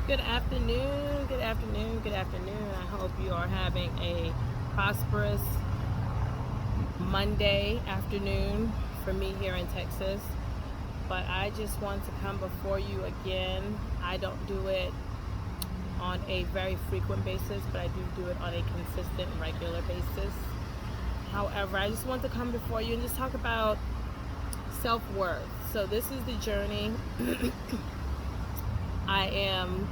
Good afternoon, good afternoon, good afternoon. I hope you are having a prosperous Monday afternoon for me here in Texas. But I just want to come before you again. I don't do it on a very frequent basis, but I do it on a consistent, regular basis. However, I just want to come before you and just talk about self worth. So, this is the journey I am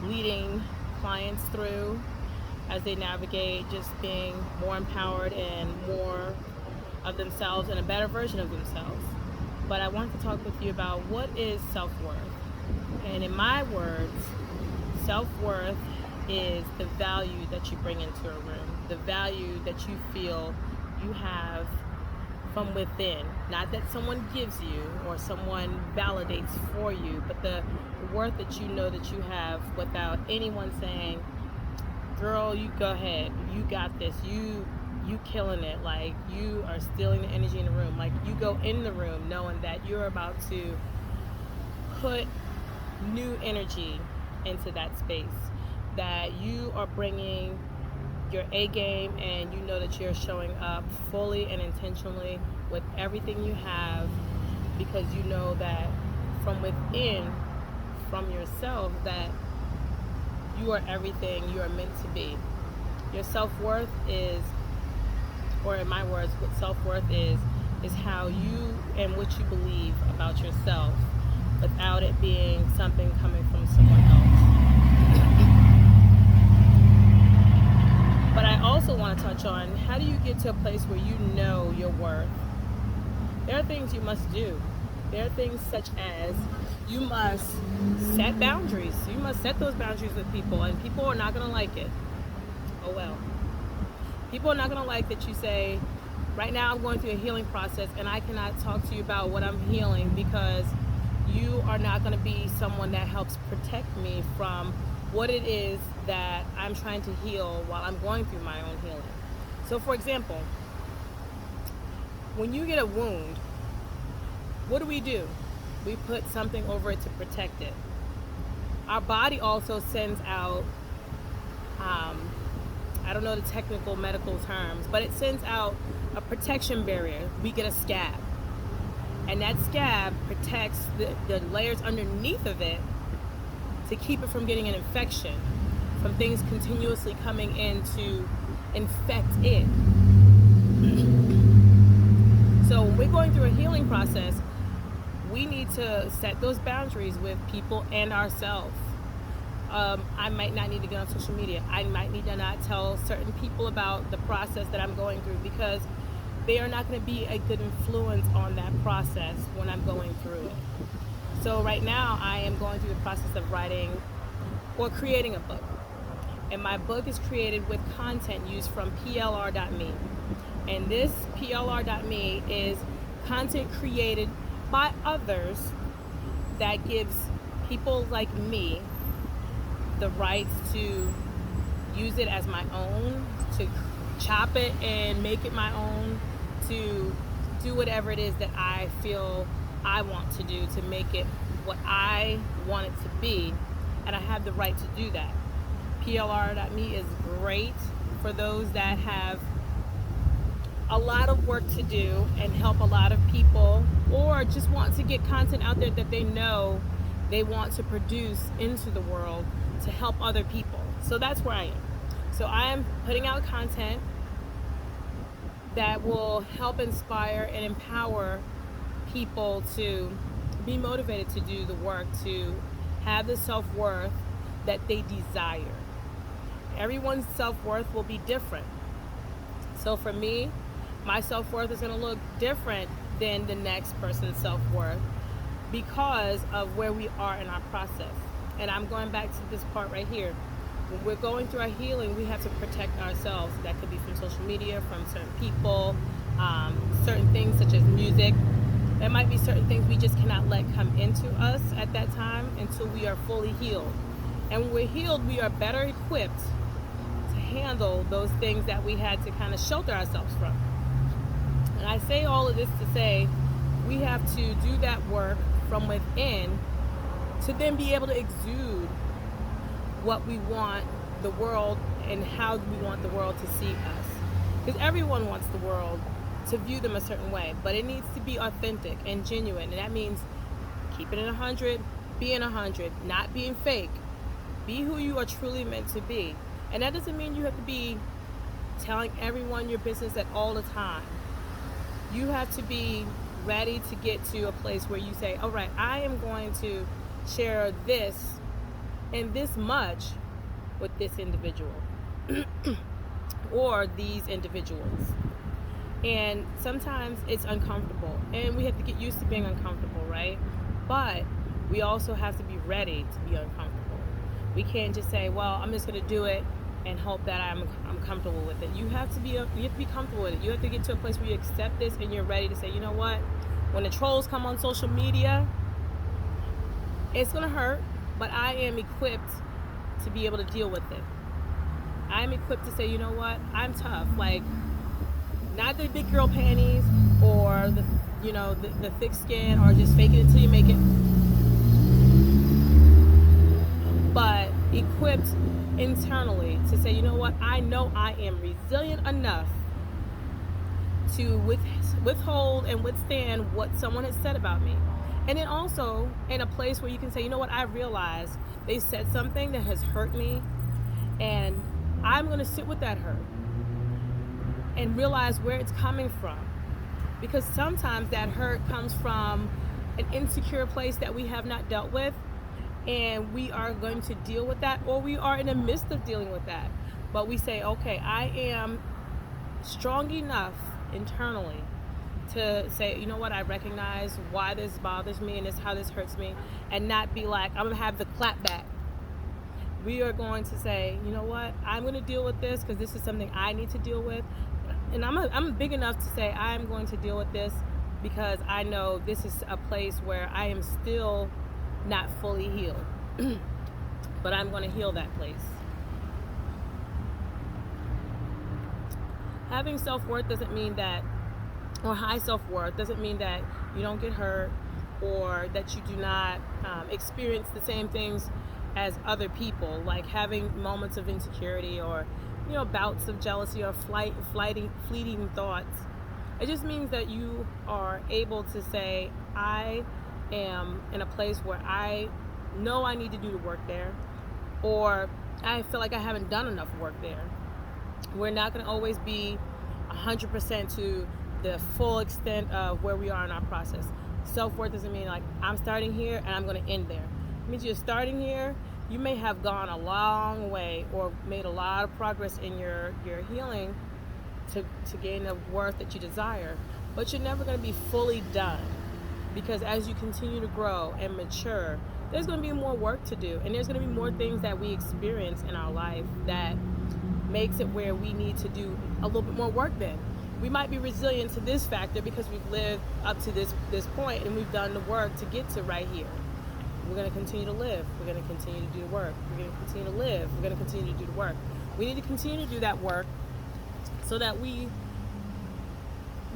leading clients through as they navigate just being more empowered and more of themselves and a better version of themselves. But I want to talk with you about what is self worth. And in my words, self worth is the value that you bring into a room, the value that you feel you have from within. Not that someone gives you or someone validates for you, but the worth that you know that you have without anyone saying, girl, you go ahead, you got this, you killing it, like you are stealing the energy in the room. Like you go in the room knowing that you're about to put new energy into that space, that you are bringing your A game and you know that you're showing up fully and intentionally with everything you have because you know that from within, from yourself, that you are everything you are meant to be. Your self-worth is, or in my words, what self-worth is how you and what you believe about yourself without it being something coming from someone else. But I also want to touch on, how do you get to a place where you know your worth? There are things you must do. There are things such as you must set boundaries. You must set those boundaries with people, and people are not going to like it. Oh well. People are not going to like that you say, right now I'm going through a healing process and I cannot talk to you about what I'm healing because you are not going to be someone that helps protect me from what it is that I'm trying to heal while I'm going through my own healing. So, for example, when you get a wound, what do? We put something over it to protect it. Our body also sends out, I don't know the technical medical terms, but it sends out a protection barrier. We get a scab. And that scab protects the layers underneath of it to keep it from getting an infection, from things continuously coming in to infect it. So when we're going through a healing process, we need to set those boundaries with people and ourselves. I might not need to get on social media. I might need to not tell certain people about the process that I'm going through because they are not going to be a good influence on that process when I'm going through it. So right now I am going through the process of writing or creating a book. And my book is created with content used from PLR.me. And this PLR.me is content created by others that gives people like me the rights to use it as my own, to chop it and make it my own, to do whatever it is that I feel I want to do to make it what I want it to be, and I have the right to do that. PLR.me is great for those that have a lot of work to do and help a lot of people, or just want to get content out there that they know they want to produce into the world to help other people. So that's where I am. So I am putting out content that will help inspire and empower people to be motivated to do the work, to have the self-worth that they desire. Everyone's self-worth will be different. So for me, my self-worth is going to look different than the next person's self-worth because of where we are in our process. And I'm going back to this part right here. When we're going through our healing, we have to protect ourselves. That could be from social media, from certain people, certain things such as music. There might be certain things we just cannot let come into us at that time until we are fully healed. And when we're healed, we are better equipped to handle those things that we had to kind of shelter ourselves from. And I say all of this to say we have to do that work from within to then be able to exude what we want the world and how we want the world to see us. Because everyone wants the world to view them a certain way, but it needs to be authentic and genuine. And that means keeping it 100, being 100, not being fake. Be who you are truly meant to be. And that doesn't mean you have to be telling everyone your business at all the time. You have to be ready to get to a place where you say, all right, I am going to share this and this much with this individual or these individuals. And sometimes it's uncomfortable, and we have to get used to being uncomfortable, right? But we also have to be ready to be uncomfortable. We can't just say, well, I'm just going to do it and hope that I'm comfortable with it. You have to be comfortable with it. You have to get to a place where you accept this and you're ready to say, you know what? When the trolls come on social media, it's going to hurt, but I am equipped to be able to deal with it. I'm equipped to say, you know what? I'm tough. Like, not the big girl panties or the thick skin or just fake it until you make it, but equipped internally to say, you know what, I know I am resilient enough to withhold and withstand what someone has said about me. And then also in a place where you can say, you know what, I realize they said something that has hurt me, and I'm going to sit with that hurt and realize where it's coming from. Because sometimes that hurt comes from an insecure place that we have not dealt with, and we are going to deal with that, or we are in the midst of dealing with that. But we say, okay, I am strong enough internally to say, you know what, I recognize why this bothers me and how this hurts me, and not be like, I'm going to have the clap back. We are going to say, you know what, I'm going to deal with this because this is something I need to deal with. And I'm big enough to say I'm going to deal with this because I know this is a place where I am still not fully healed. But I'm going to heal that place. Having self-worth doesn't mean that, or high self-worth doesn't mean that you don't get hurt or that you do not experience the same things as other people, like having moments of insecurity or bouts of jealousy or fleeting thoughts. It just means that you are able to say, I am in a place where I know I need to do the work there, or I feel like I haven't done enough work there. We're not going to always be 100% to the full extent of where we are in our process. Self-worth doesn't mean like I'm starting here and I'm going to end there. It means you're starting here. You may have gone a long way or made a lot of progress in your healing to gain the worth that you desire, but you're never going to be fully done, because as you continue to grow and mature, there's going to be more work to do, and there's going to be more things that we experience in our life that makes it where we need to do a little bit more work. Then we might be resilient to this factor because we've lived up to this point and we've done the work to get to right here. We're going to continue to live. We're going to continue to do the work. We're going to continue to live. We're going to continue to do the work. We need to continue to do that work so that we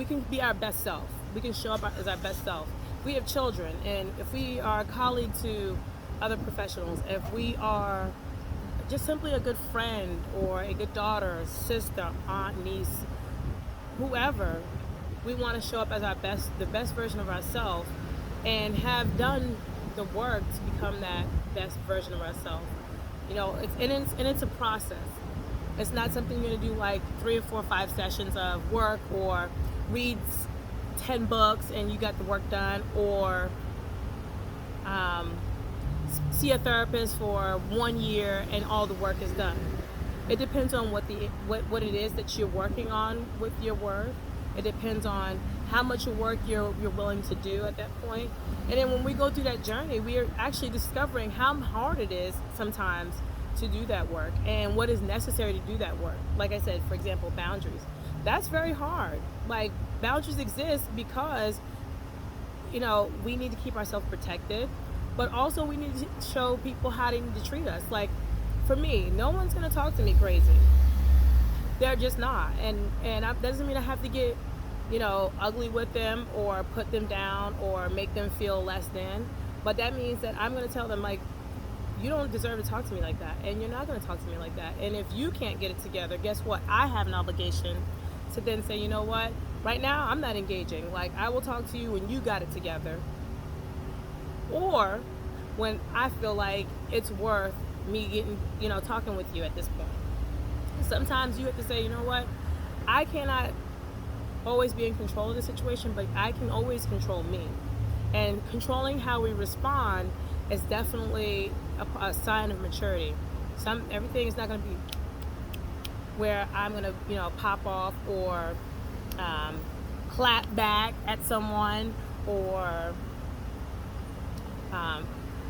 can be our best self. We can show up as our best self. We have children, and if we are a colleague to other professionals, if we are just simply a good friend or a good daughter, sister, aunt, niece, whoever, we want to show up as the best version of ourselves, and have done the work to become that best version of ourselves. It's a process. It's not something you're going to do like 3 or 4 or 5 sessions of work, or read 10 books and you got the work done, or see a therapist for 1 year and all the work is done. It depends on what it is that you're working on with your work. It depends on how much work you're willing to do at that point. And then when we go through that journey, we are actually discovering how hard it is sometimes to do that work and what is necessary to do that work. Like I said, for example, boundaries. That's very hard. Like, boundaries exist because, we need to keep ourselves protected, but also we need to show people how they need to treat us. Like, for me, no one's going to talk to me crazy. They're just not. And that doesn't mean I have to get, ugly with them or put them down or make them feel less than. But that means that I'm going to tell them, like, you don't deserve to talk to me like that, and you're not going to talk to me like that. And if you can't get it together, guess what? I have an obligation to then say, you know what? Right now, I'm not engaging. Like, I will talk to you when you got it together, or when I feel like it's worth me getting, talking with you at this point. Sometimes you have to say, you know what? I cannot always be in control of the situation, but I can always control me. And controlling how we respond is definitely a sign of maturity. Everything is not going to be where I'm going to, pop off or clap back at someone or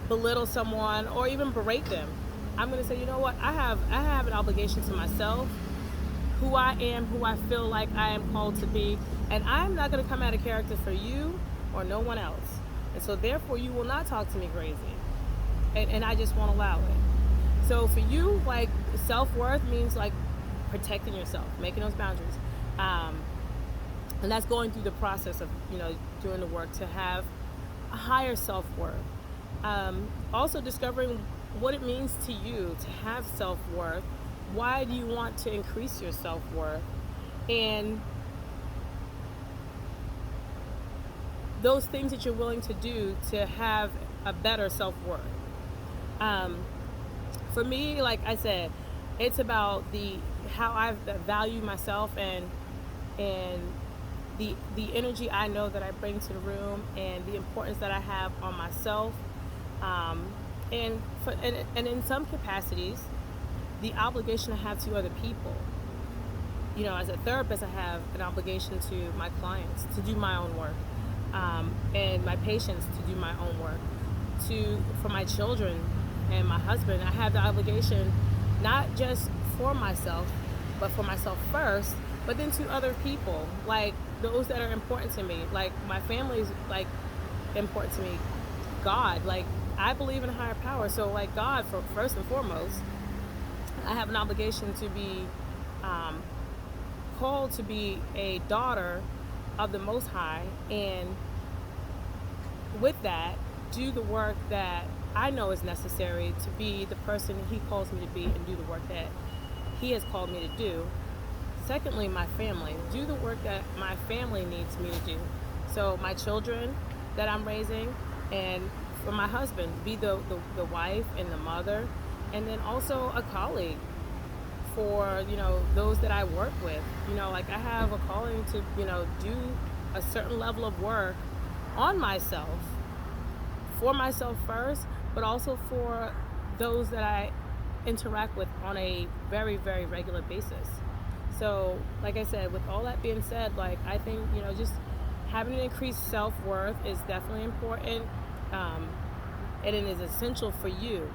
belittle someone or even berate them. I'm going to say, you know what? I have an obligation to myself, who I am, who I feel like I am called to be, and I'm not going to come out of character for you or no one else. And so therefore you will not talk to me crazy. And I just won't allow it. So for you, like, self-worth means like protecting yourself, making those boundaries. And that's going through the process of, doing the work to have a higher self-worth. Also discovering what it means to you to have self-worth. Why do you want to increase your self-worth? And those things that you're willing to do to have a better self-worth. For me, like I said, it's about how I value myself and the energy I know that I bring to the room and the importance that I have on myself. And in some capacities, the obligation I have to other people. As a therapist, I have an obligation to my clients to do my own work, and my patients to do my own work. For my children and my husband, I have the obligation not just for myself, but for myself first, but then to other people, like those that are important to me. Like my family is like important to me. God, like I believe in a higher power, so like God, first and foremost, I have an obligation to be called to be a daughter of the Most High, and with that, do the work that I know is necessary to be the person He calls me to be and do the work that He has called me to do. Secondly, my family. Do the work that my family needs me to do. So my children that I'm raising, and for my husband, be the wife and the mother, and then also a colleague for, those that I work with. Like I have a calling to, do a certain level of work on myself, for myself first, but also for those that I interact with on a very, very regular basis. So, like I said, with all that being said, like I think, just having an increased self-worth is definitely important, and it is essential for you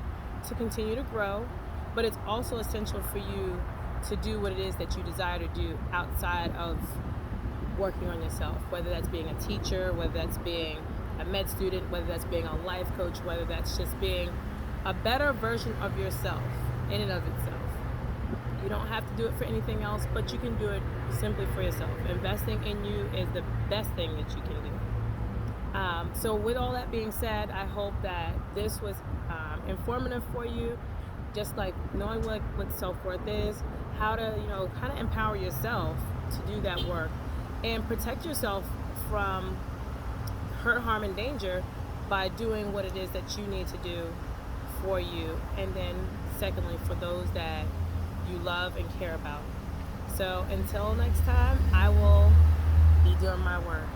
to continue to grow, but it's also essential for you to do what it is that you desire to do outside of working on yourself, whether that's being a teacher, whether that's being a med student, whether that's being a life coach, whether that's just being a better version of yourself in and of itself. You don't have to do it for anything else, but you can do it simply for yourself. Investing in you is the best thing that you can do. So with all that being said, I hope that this was informative for you, just like knowing what self-worth is, how to, kind of empower yourself to do that work and protect yourself from hurt, harm, and danger by doing what it is that you need to do for you, and then secondly, for those that you love and care about. So until next time, I will be doing my work.